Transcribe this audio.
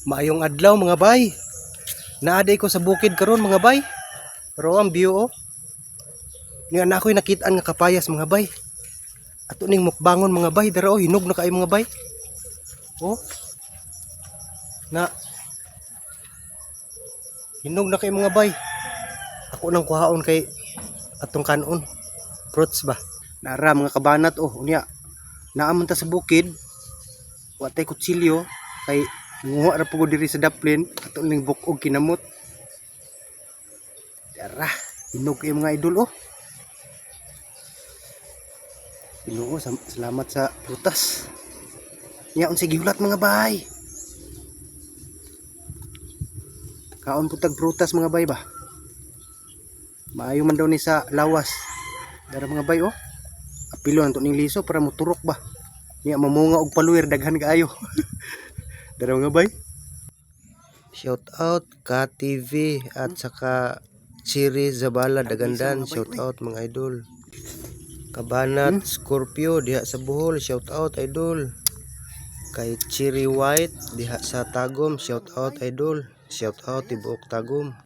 Maayong adlaw mga bay. Naaday ko sa bukid karon mga bay. Pero ang view oh. Nga na ako'y nakitaan nga kapayas mga bay. Ato ning mukbangon mga bay, dara oh hinog na kay mga bay. Oh. Na hinog na kay mga bay. Ako nang kuhaon kay atong kanon. Fruits ba. Nara mga kabanat oh, unya. Naaman ta sa bukid. Wa tay kutsilyo kay nguha ra pugod diri sa daplin ato ning bukog kinamot. Dara, hinog kay mga idol oh. Ginoo, salamat sa prutas. Nya unsay gihulat mga bay. Kaon putag prutas mga bay ba. Maayo man daw ni sa lawas. Dara mga bay oh. Apilo anto ning liso para moturok ba. Nya mamunga og paluwer daghan kaayo. Dara mga bay. Shout out ka TV at saka Chiri Zabala Dagandan. Shout out mga idol. Kabanat Scorpio diha sa Bohol. Shout out idol. Kay Chiri White diha sa Tagum. Shout out idol. Shout out tibuok Tagum.